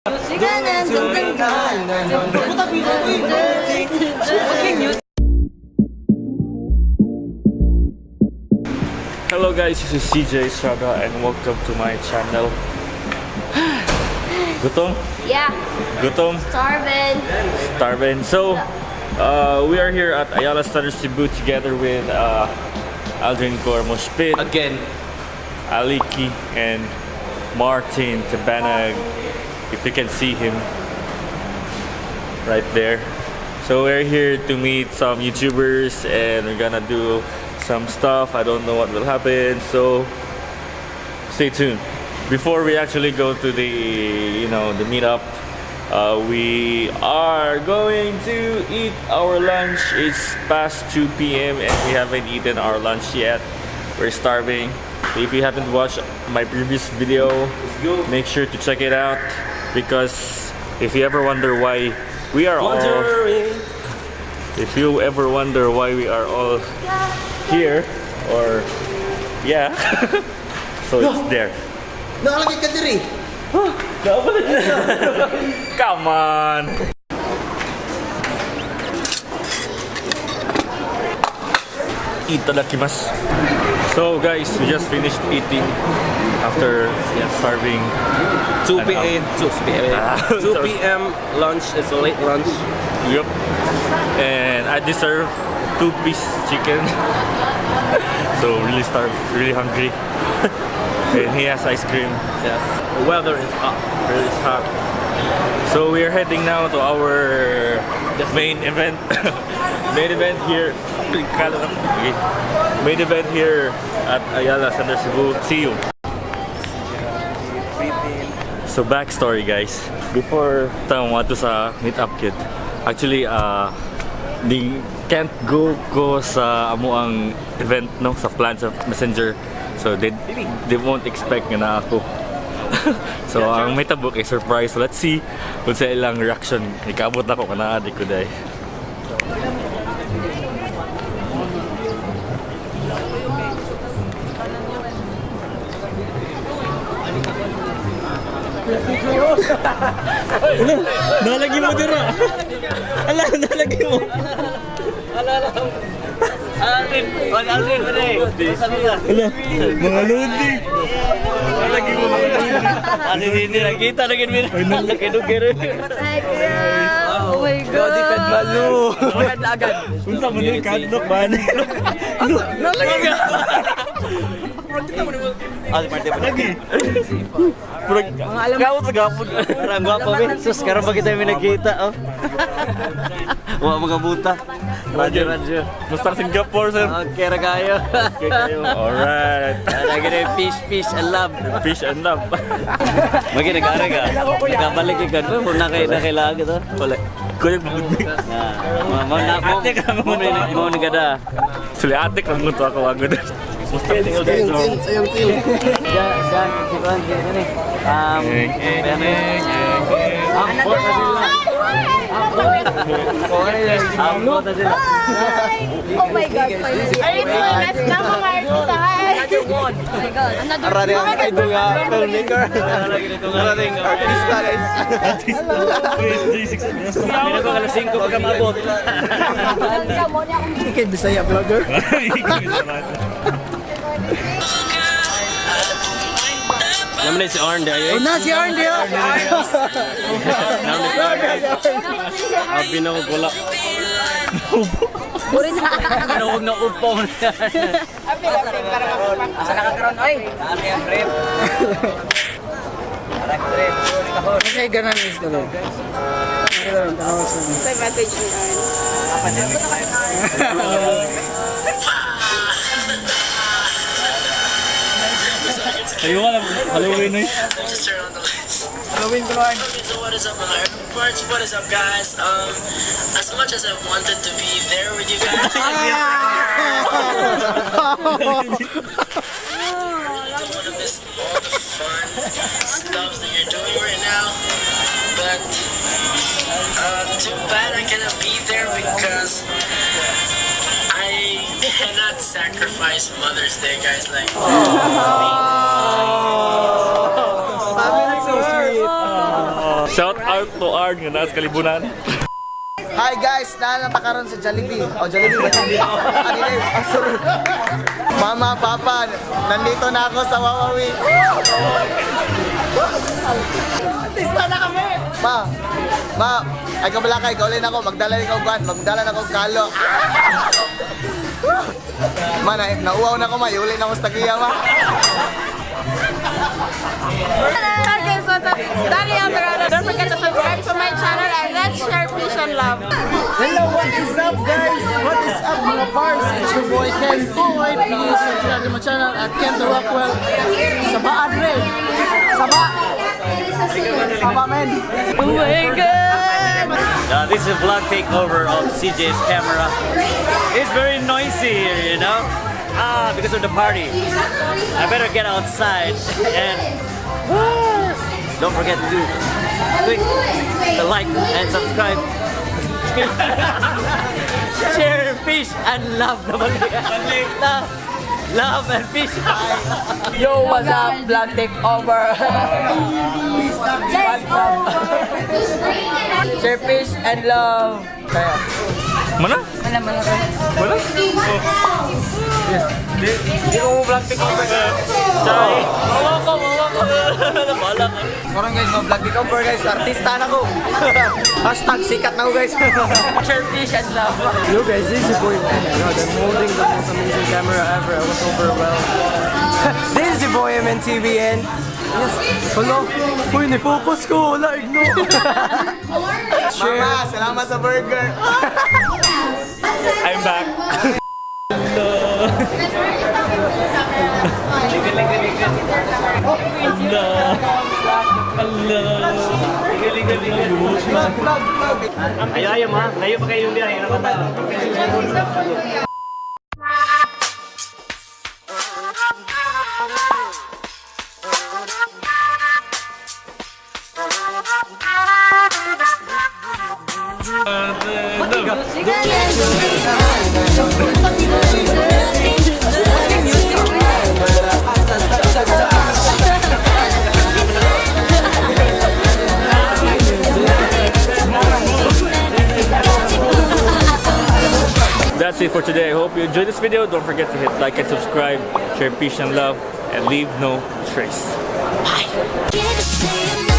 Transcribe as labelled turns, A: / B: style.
A: Hello guys, this is CJ Estrada and welcome to my channel. Gutom?
B: Yeah,
A: Gutom?
B: starving.
A: So, we are here at Ayala Standard Cebu together with Aldrin Cormospit,
C: Again.
A: Aliki, and Martin Tabanag, if you can see him right there. So we're here to meet some YouTubers and we're gonna do some stuff. I don't know what will happen, so stay tuned. Before we actually go to the the meetup, we are going to eat our lunch. It's past 2 p.m. and we haven't eaten our lunch yet. We're starving. If you haven't watched my previous video, make sure to check it out, because if you ever wonder why we are all here, or yeah, so it's there.
C: Nakalagay ka diri.
A: Come on. Itadakimasu. So guys, we just finished eating after starving.
C: 2 p.m. 2 p.m. lunch is a late lunch.
A: Yep. And I deserve 2-piece chicken. So really starved, really hungry. And he has ice cream.
C: Yes. The weather is hot. Really hot.
A: So we are heading now to our main event. Main event here. Main event here at Ayala Center Cebu. See you. So backstory guys. Before tayo mga sa meetup kit, actually they can't go sa amuang event no sa plans of Messenger. So they won't expect na ako. So ang may tabok ay surprise. So let's see kung sa ilang reaction. Ikabot na ko kana adik ko day.
D: Nalagi mo dira. Ala, nalagi mo.
C: Ala. Alvin, Alvin,
D: Ala, mga lodi. Nalagi mo mga lodi.
C: ano hindi nakita na ganun. Nakidugir.
B: Oh my God.
C: Dipend malu. Agad.
D: Unsa mo ni kadlok ba ni?
C: Nalagi.
D: Lagi.
C: Mga alam gawot sa gapon. Parang gwapo min. Sus, karon pa kita nakita oh. Wa mga buta. Radyo.
A: Musta Singapore sir?
C: Okay ra kayo.
A: Okay kayo. Alright.
C: Lagi na fish and love.
A: Fish and love.
C: Magi nagara ka. Nakabalik ka ko mo na kay lagi to. Wala.
A: Kuya bubig.
C: Ate ka mo ni kada.
A: Suli atik lang to ako agad. Musta tinggal dito.
B: Oh my God. Ay, mas na mga artista. Oh my God.
C: Arade ang idol nga filmmaker. Arade ang artista guys. Hindi ko alas 5 pagka maabot.
D: Hindi kay Bisaya vlogger.
C: Naman si Arn dahil.
D: Na si Arn dia.
C: Abi na ko wala. Huwag na upong. Asa nakakaroon oy? Ari ang trip.
D: Kasi ganan is dalo.
B: Say message ni
A: Ayo wala Halloween eh.
E: Just turn on the lights.
D: Halloween ko lang.
E: Okay, so what is up, mga airports? What is up, guys? As much as I wanted to be there with you guys, I don't want to miss all the fun stuff that you're doing right now. But too bad I cannot be there because I cannot sacrifice Mother's Day, guys. Like.
A: Shout out to Ard nga nasa Kalibunan.
F: Hi guys, naanata karon sa Jollibee. Oh, Jollibee ba? Sorry. Mama, Papa, nandito na ako sa Wawawi. Artista na kami! Ma, ay kabalakay, kaulin ako, magdala rin ako guwan, magdala na ako kalo. Ma, nauwaw na ako ma, iuli na ako sa tagiya ma.
B: Hello guys, what's up? It's Dali Alvarado. Don't forget to subscribe to my channel and let's share peace and love.
F: Hello, what is up guys? What is up mga bars? It's your boy Ken Boy. Please subscribe to my channel at Ken the Rockwell. Saba Adre. Saba men.
B: Oh my God!
C: This is a vlog takeover of CJ's camera. It's very noisy here, you know? Because of the party. I better get outside and don't forget to click the like and subscribe. Share fish and love naman yan. Love and fish.
F: Yo, what's up? Vlog takeover. Share peace and love. Kaya.
A: Mana? Wala?
F: Hindi ko mo vlog takeover.
A: Sorry.
C: Mawa ko. Bahala ka.
F: Karon guys, vlog takeover guys. Artista na ko. Hashtag sikat na ko guys. Share peace and love.
G: Yo guys, this is your boy. Oh my god, I'm holding the most amazing camera ever. I was overwhelmed. This is your boy MNTVN. Yes. Hello. Uy, ni-focus ko. Wala, ignore.
F: Mama, salamat sa burger.
A: I'm back.
C: Ayaw ma. Layo pa kayo yung biyahe.
A: That's it for today. I hope you enjoyed this video. Don't forget to hit like and subscribe, share peace and love, and leave no trace.
H: Get it, say it.